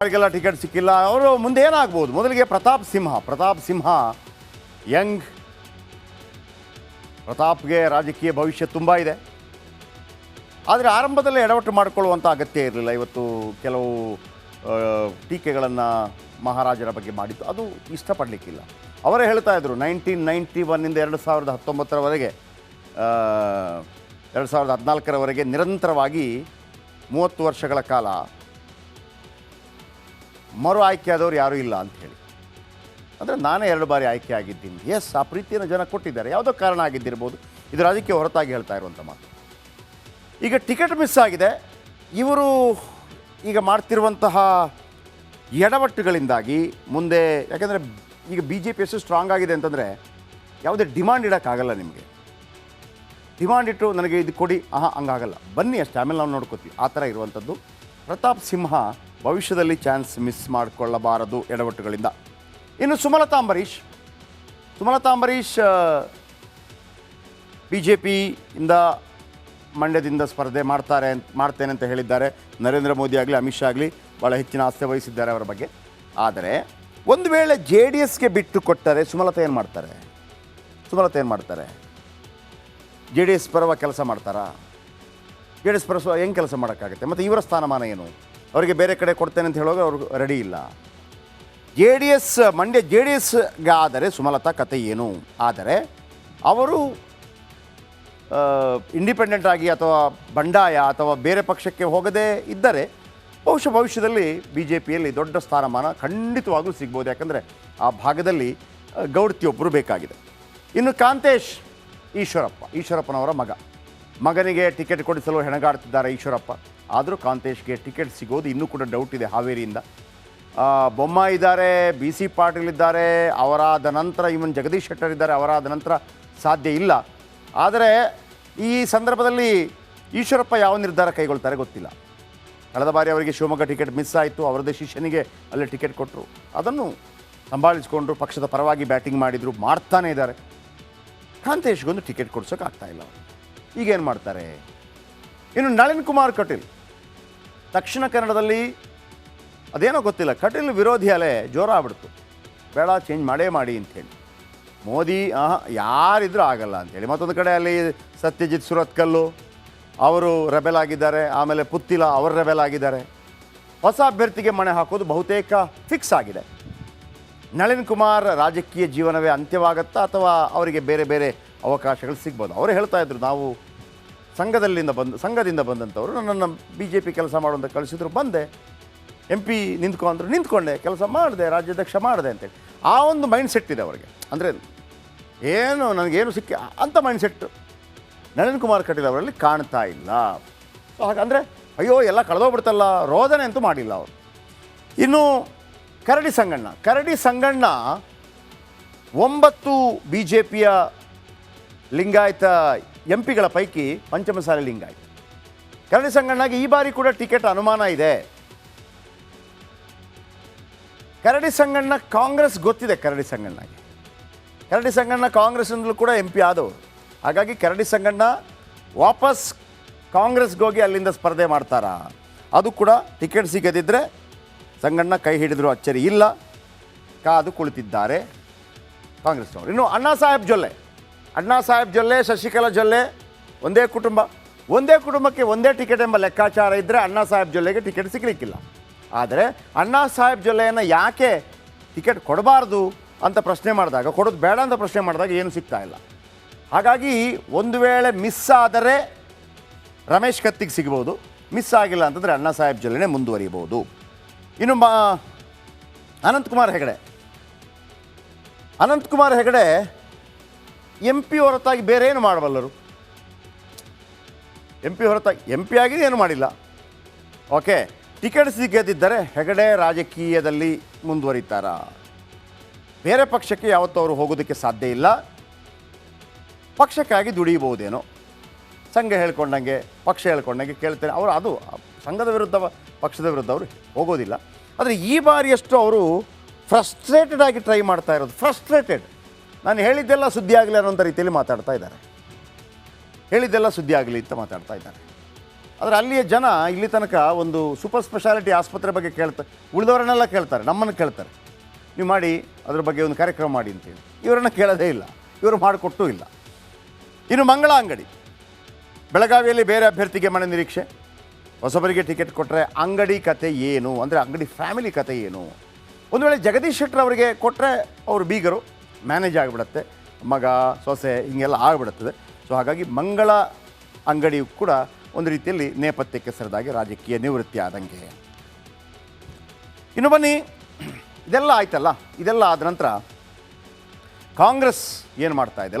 ಯಾರಿಗೆಲ್ಲ ಟಿಕೆಟ್ ಸಿಕ್ಕಿಲ್ಲ ಅವರು ಮುಂದೆ ಏನಾಗ್ಬೋದು. ಮೊದಲಿಗೆ ಪ್ರತಾಪ್ ಸಿಂಹ ಯಂಗ್. ಪ್ರತಾಪ್ಗೆ ರಾಜಕೀಯ ಭವಿಷ್ಯ ತುಂಬ ಇದೆ. ಆದರೆ ಆರಂಭದಲ್ಲೇ ಎಡವಟ್ಟು ಮಾಡಿಕೊಳ್ಳುವಂಥ ಅಗತ್ಯ ಇರಲಿಲ್ಲ. ಇವತ್ತು ಕೆಲವು ಟೀಕೆಗಳನ್ನು ಮಹಾರಾಜರ ಬಗ್ಗೆ ಮಾಡಿದ್ದು ಅದು ಇಷ್ಟಪಡಲಿಕ್ಕಿಲ್ಲ. ಅವರೇ ಹೇಳ್ತಾ ಇದ್ರು 1991 2019ರವರೆಗೆ 2014ರವರೆಗೆ ನಿರಂತರವಾಗಿ 30 ವರ್ಷಗಳ ಕಾಲ ಮರು ಆಯ್ಕೆಯಾದವರು ಯಾರೂ ಇಲ್ಲ ಅಂತ ಹೇಳಿ. ಅಂದರೆ ನಾನೇ 2 ಬಾರಿ ಆಯ್ಕೆ ಆಗಿದ್ದೀನಿ. ಎಸ್, ಆ ಪ್ರೀತಿಯನ್ನು ಜನ ಕೊಟ್ಟಿದ್ದಾರೆ. ಯಾವುದೋ ಕಾರಣ ಆಗಿದ್ದಿರ್ಬೋದು. ಇದು ರಾಜಕೀಯ ಹೊರತಾಗಿ ಹೇಳ್ತಾ ಇರುವಂಥ ಮಾತು. ಈಗ ಟಿಕೆಟ್ ಮಿಸ್ ಆಗಿದೆ. ಇವರು ಈಗ ಮಾಡ್ತಿರುವಂತಹ ಎಡವಟ್ಟುಗಳಿಂದಾಗಿ ಮುಂದೆ, ಯಾಕೆಂದರೆ ಈಗ BJP ಎಷ್ಟು ಸ್ಟ್ರಾಂಗ್ ಆಗಿದೆ ಅಂತಂದರೆ ಯಾವುದೇ ಡಿಮಾಂಡ್ ಇಡೋಕ್ಕಾಗಲ್ಲ. ನಿಮಗೆ ಡಿಮಾಂಡ್ ಇಟ್ಟು ನನಗೆ ಇದು ಕೊಡಿ, ಹಂಗಾಗಲ್ಲ, ಬನ್ನಿ ಅಷ್ಟೇ, ಆಮೇಲೆ ನಾವು ನೋಡ್ಕೋತೀವಿ, ಆ ಥರ ಇರುವಂಥದ್ದು. ಪ್ರತಾಪ್ ಸಿಂಹ ಭವಿಷ್ಯದಲ್ಲಿ ಚಾನ್ಸ್ ಮಿಸ್ ಮಾಡಿಕೊಳ್ಳಬಾರದು ಎಡವಟ್ಟುಗಳಿಂದ. ಇನ್ನು ಸುಮಲತಾ ಅಂಬರೀಷ್ BJPಯಿಂದ ಮಂಡ್ಯದಿಂದ ಸ್ಪರ್ಧೆ ಮಾಡ್ತೇನೆ ಅಂತ ಹೇಳಿದ್ದಾರೆ. ನರೇಂದ್ರ ಮೋದಿ ಆಗಲಿ ಅಮಿತ್ ಶಾ ಆಗಲಿ ಭಾಳ ಹೆಚ್ಚಿನ ಆಸ್ಥೆ ವಹಿಸಿದ್ದಾರೆ ಅವರ ಬಗ್ಗೆ. ಆದರೆ ಒಂದು ವೇಳೆ JDSಗೆ ಬಿಟ್ಟು ಕೊಟ್ಟರೆ ಸುಮಲತಾ ಏನು ಮಾಡ್ತಾರೆ? JDS ಪರವಾಗಿ ಕೆಲಸ ಮಾಡ್ತಾರಾ? JDS ಪರ ಹೆಂಗೆ ಕೆಲಸ ಮಾಡೋಕ್ಕಾಗುತ್ತೆ? ಮತ್ತು ಇವರ ಸ್ಥಾನಮಾನ ಏನು? ಅವರಿಗೆ ಬೇರೆ ಕಡೆ ಕೊಡ್ತೇನೆ ಅಂತ ಹೇಳುವಾಗ ಅವರು ರೆಡಿ ಇಲ್ಲ. ಮಂಡ್ಯ JDSಗೆ ಆದರೆ ಸುಮಲತಾ ಕತೆ ಏನು? ಆದರೆ ಅವರು ಇಂಡಿಪೆಂಡೆಂಟ್ ಆಗಿ ಅಥವಾ ಬಂಡಾಯ ಅಥವಾ ಬೇರೆ ಪಕ್ಷಕ್ಕೆ ಹೋಗದೇ ಇದ್ದರೆ ಬಹುಶಃ ಭವಿಷ್ಯದಲ್ಲಿ BJPಯಲ್ಲಿ ದೊಡ್ಡ ಸ್ಥಾನಮಾನ ಖಂಡಿತವಾಗಲೂ ಸಿಗ್ಬೋದು. ಯಾಕಂದರೆ ಆ ಭಾಗದಲ್ಲಿ ಗೌಡ್ತಿಯೊಬ್ಬರು ಬೇಕಾಗಿದೆ. ಇನ್ನು ಕಾಂತೇಶ್ ಈಶ್ವರಪ್ಪನವರ ಮಗನಿಗೆ ಟಿಕೆಟ್ ಕೊಡಿಸಲು ಹೆಣಗಾಡ್ತಿದ್ದಾರೆ ಈಶ್ವರಪ್ಪ. ಆದರೂ ಕಾಂತೇಶ್ಗೆ ಟಿಕೆಟ್ ಸಿಗೋದು ಇನ್ನೂ ಕೂಡ ಡೌಟ್ ಇದೆ. ಹಾವೇರಿಯಿಂದ ಬೊಮ್ಮಾಯಿ ಇದ್ದಾರೆ, BC ಪಾಟೀಲ್ ಇದ್ದಾರೆ, ಅವರಾದ ನಂತರ ಇವನ್ ಜಗದೀಶ್ ಶೆಟ್ಟರ್ ಇದ್ದಾರೆ, ಅವರಾದ ನಂತರ ಸಾಧ್ಯ ಇಲ್ಲ. ಆದರೆ ಈ ಸಂದರ್ಭದಲ್ಲಿ ಈಶ್ವರಪ್ಪ ಯಾವ ನಿರ್ಧಾರ ಕೈಗೊಳ್ತಾರೆ ಗೊತ್ತಿಲ್ಲ. ಕಳೆದ ಬಾರಿ ಅವರಿಗೆ ಶಿವಮೊಗ್ಗ ಟಿಕೆಟ್ ಮಿಸ್ ಆಯಿತು. ಅವರದೇ ಶಿಷ್ಯನಿಗೆ ಅಲ್ಲಿ ಟಿಕೆಟ್ ಕೊಟ್ಟರು. ಅದನ್ನು ಸಂಭಾಳಿಸಿಕೊಂಡ್ರು, ಪಕ್ಷದ ಪರವಾಗಿ ಬ್ಯಾಟಿಂಗ್ ಮಾಡಿದರು, ಮಾಡ್ತಾನೇ ಇದ್ದಾರೆ. ಕಾಂತೇಶ್ಗೊಂದು ಟಿಕೆಟ್ ಕೊಡ್ಸೋಕ್ಕಾಗ್ತಾಯಿಲ್ಲ ಅವರು. ಈಗೇನು ಮಾಡ್ತಾರೆ? ಇನ್ನು ನಳಿನ್ ಕುಮಾರ್ ಕಟೀಲ್ ದಕ್ಷಿಣ ಕನ್ನಡದಲ್ಲಿ ಅದೇನೋ ಗೊತ್ತಿಲ್ಲ, ಕಟೀಲ್ ವಿರೋಧಿ ಅಲೆ ಜೋರಾಗ್ಬಿಡ್ತು. ಬೇಡ, ಚೇಂಜ್ ಮಾಡಿ ಅಂಥೇಳಿ. ಮೋದಿ ಯಾರಿದ್ರೂ ಆಗಲ್ಲ ಅಂಥೇಳಿ. ಮತ್ತೊಂದು ಕಡೆ ಅಲ್ಲಿ ಸತ್ಯಜಿತ್ ಸುರತ್ಕಲ್ಲು ಅವರು ರೆಬೆಲ್ ಆಗಿದ್ದಾರೆ. ಆಮೇಲೆ ಪುತ್ತಿಲ ಅವರು ರೆಬೆಲ್ ಆಗಿದ್ದಾರೆ. ಹೊಸ ಅಭ್ಯರ್ಥಿಗೆ ಮಣೆ ಹಾಕೋದು ಬಹುತೇಕ ಫಿಕ್ಸ್ ಆಗಿದೆ. ನಳಿನ್ ಕುಮಾರ್ ರಾಜಕೀಯ ಜೀವನವೇ ಅಂತ್ಯವಾಗುತ್ತಾ ಅಥವಾ ಅವರಿಗೆ ಬೇರೆ ಬೇರೆ ಅವಕಾಶಗಳು ಸಿಗ್ಬೋದು? ಅವರೇ ಹೇಳ್ತಾ ಇದ್ರು, ನಾವು ಸಂಘದಿಂದ ಬಂದಂಥವರು ನನ್ನನ್ನು BJP ಕೆಲಸ ಮಾಡುವಂತ ಕಳಿಸಿದ್ರು, ಬಂದೆ, MP ನಿಂತ್ಕೊಂಡೆ, ಕೆಲಸ ಮಾಡಿದೆ, ರಾಜ್ಯಾಧ್ಯಕ್ಷ ಮಾಡಿದೆ ಅಂತೇಳಿ. ಆ ಒಂದು ಮೈಂಡ್ ಸೆಟ್ ಇದೆ ಅವರಿಗೆ. ಅಂದರೆ ಏನು ನನಗೇನು ಸಿಕ್ಕಿ ಅಂಥ ಮೈಂಡ್ ಸೆಟ್ ನಳಿನ್ ಕುಮಾರ್ ಕಟೀಲ್ ಅವರಲ್ಲಿ ಕಾಣ್ತಾ ಇಲ್ಲ. ಸೊ ಹಾಗಂದರೆ ಅಯ್ಯೋ ಎಲ್ಲ ಕಳೆದೋಗ್ಬಿಡ್ತಲ್ಲ, ರೋದನೆ ಅಂತೂ ಮಾಡಿಲ್ಲ ಅವರು. ಇನ್ನು ಕರಡಿ ಸಂಗಣ್ಣ 9 BJPಯ ಲಿಂಗಾಯತ MPಗಳ ಪೈಕಿ ಪಂಚಮಸಾಲಿ ಲಿಂಗಾಯತ. ಕರಡಿ ಸಂಗಣ್ಣಗೆ ಈ ಬಾರಿ ಕೂಡ ಟಿಕೆಟ್ ಅನುಮಾನ ಇದೆ. ಕರಡಿ ಸಂಗಣ್ಣ ಕಾಂಗ್ರೆಸ್ ಗೊತ್ತಿದೆ. ಕರಡಿ ಸಂಗಣ್ಣ ಕಾಂಗ್ರೆಸ್ನಿಂದಲೂ ಕೂಡ MP ಆದವರು. ಹಾಗಾಗಿ ಕರಡಿ ಸಂಗಣ್ಣ ವಾಪಸ್ ಕಾಂಗ್ರೆಸ್ಗೆ ಹೋಗಿ ಅಲ್ಲಿಂದ ಸ್ಪರ್ಧೆ ಮಾಡ್ತಾರಾ? ಅದು ಕೂಡ ಟಿಕೆಟ್ ಸಿಗದಿದ್ದರೆ ಸಂಗಣ್ಣ ಕೈ ಹಿಡಿದ್ರು ಅಚ್ಚರಿ ಇಲ್ಲ, ಕಾದು ಕುಳಿತಿದ್ದಾರೆ ಕಾಂಗ್ರೆಸ್ನವರು. ಇನ್ನು ಅಣ್ಣಾ ಸಾಹೇಬ್ ಜೊಲ್ಲೆ ಶಶಿಕಲಾ ಜೊಲ್ಲೆ ಒಂದೇ ಕುಟುಂಬಕ್ಕೆ ಒಂದೇ ಟಿಕೆಟ್ ಎಂಬ ಲೆಕ್ಕಾಚಾರ ಇದ್ದರೆ ಅಣ್ಣಾ ಸಾಹೇಬ್ ಜೊಲ್ಲೆಗೆ ಟಿಕೆಟ್ ಸಿಗಲಿಕ್ಕಿಲ್ಲ. ಆದರೆ ಅಣ್ಣಾ ಸಾಹೇಬ್ ಜೊಲ್ಲೆಯನ್ನು ಯಾಕೆ ಟಿಕೆಟ್ ಕೊಡಬಾರ್ದು ಅಂತ ಪ್ರಶ್ನೆ ಮಾಡಿದಾಗ, ಕೊಡೋದು ಬೇಡ ಅಂತ ಪ್ರಶ್ನೆ ಮಾಡಿದಾಗ ಏನು ಸಿಗ್ತಾ ಇಲ್ಲ. ಹಾಗಾಗಿ ಒಂದು ವೇಳೆ ಮಿಸ್ ಆದರೆ ರಮೇಶ್ ಕತ್ತಿಗೆ ಸಿಗ್ಬೋದು, ಮಿಸ್ ಆಗಿಲ್ಲ ಅಂತಂದರೆ ಅಣ್ಣಾ ಸಾಹೇಬ್ ಜೊಲ್ಲೆನೇ ಮುಂದುವರಿಯಬಹುದು. ಇನ್ನು ಅನಂತಕುಮಾರ್ ಹೆಗಡೆ MP ಹೊರತಾಗಿ ಬೇರೆ ಏನು ಮಾಡಬಲ್ಲರು? MP ಆಗಿ ಏನು ಮಾಡಿಲ್ಲ. ಓಕೆ, ಟಿಕೆಟ್ ಸಿಗದಿದ್ದರೆ ಹೆಗಡೆ ರಾಜಕೀಯದಲ್ಲಿ ಮುಂದುವರಿತಾರಾ? ಬೇರೆ ಪಕ್ಷಕ್ಕೆ ಯಾವತ್ತೂ ಅವರು ಹೋಗೋದಕ್ಕೆ ಸಾಧ್ಯ ಇಲ್ಲ. ಪಕ್ಷಕ್ಕಾಗಿ ದುಡಿಯಬಹುದೇನೋ, ಸಂಘ ಹೇಳ್ಕೊಂಡಂಗೆ, ಪಕ್ಷ ಹೇಳ್ಕೊಂಡಂಗೆ ಕೇಳ್ತೇನೆ ಅವರು. ಅದು ಸಂಘದ ವಿರುದ್ಧ, ಪಕ್ಷದ ವಿರುದ್ಧ ಅವರು ಹೋಗೋದಿಲ್ಲ. ಆದರೆ ಈ ಬಾರಿಯಷ್ಟು ಅವರು ಫ್ರಸ್ಟ್ರೇಟೆಡ್ ಆಗಿ ಟ್ರೈ ಮಾಡ್ತಾ ಇರೋದು. ನಾನು ಹೇಳಿದ್ದೆಲ್ಲ ಸುದ್ದಿ ಆಗಲಿ ಅನ್ನೋಂಥ ರೀತಿಯಲ್ಲಿ ಮಾತಾಡ್ತಾ ಇದ್ದಾರೆ. ಅಂತ ಮಾತಾಡ್ತಾ ಇದ್ದಾರೆ. ಆದರೆ ಅಲ್ಲಿಯ ಜನ ಇಲ್ಲಿ ತನಕ ಒಂದು ಸೂಪರ್ ಸ್ಪೆಷಾಲಿಟಿ ಆಸ್ಪತ್ರೆ ಬಗ್ಗೆ ಕೇಳ್ತಾರೆ, ಉಳಿದವರನ್ನೆಲ್ಲ ಕೇಳ್ತಾರೆ, ನಮ್ಮನ್ನು ಕೇಳ್ತಾರೆ, ನೀವು ಮಾಡಿ ಅದ್ರ ಬಗ್ಗೆ ಒಂದು ಕಾರ್ಯಕ್ರಮ ಮಾಡಿ ಅಂತೇಳಿ. ಇವರನ್ನು ಕೇಳೋದೇ ಇಲ್ಲ, ಇವರು ಮಾಡಿಕೊಟ್ಟೂ ಇಲ್ಲ. ಇನ್ನು ಮಂಗಳ ಅಂಗಡಿ, ಬೆಳಗಾವಿಯಲ್ಲಿ ಬೇರೆ ಅಭ್ಯರ್ಥಿಗೆ ಮನೆ ನಿರೀಕ್ಷೆ, ಹೊಸಬರಿಗೆ ಟಿಕೆಟ್ ಕೊಟ್ಟರೆ ಅಂಗಡಿ ಕತೆ ಏನು, ಅಂದರೆ ಅಂಗಡಿ ಫ್ಯಾಮಿಲಿ ಕತೆ ಏನು. ಒಂದು ವೇಳೆ ಜಗದೀಶ್ ಶೆಟ್ಟರ್ ಅವರಿಗೆ ಕೊಟ್ಟರೆ ಅವರು ಬೀಗರು ಮ್ಯಾನೇಜ್ ಆಗಿಬಿಡುತ್ತೆ, ಮಗ ಸೊಸೆ ಹಿಂಗೆಲ್ಲ ಆಗಿಬಿಡುತ್ತದೆ. ಸೊ ಹಾಗಾಗಿ ಮಂಗಳ ಅಂಗಡಿಯು ಕೂಡ ಒಂದು ರೀತಿಯಲ್ಲಿ ನೇಪಥ್ಯಕ್ಕೆ ಸರಿದಾಗಿ ರಾಜಕೀಯ ನಿವೃತ್ತಿ ಆದಂಗೆ. ಇನ್ನು ಬನ್ನಿ, ಇದೆಲ್ಲ ಆಯ್ತಲ್ಲ, ಇದೆಲ್ಲ ಆದ ನಂತರ ಕಾಂಗ್ರೆಸ್ ಏನು ಮಾಡ್ತಾ ಇದೆ.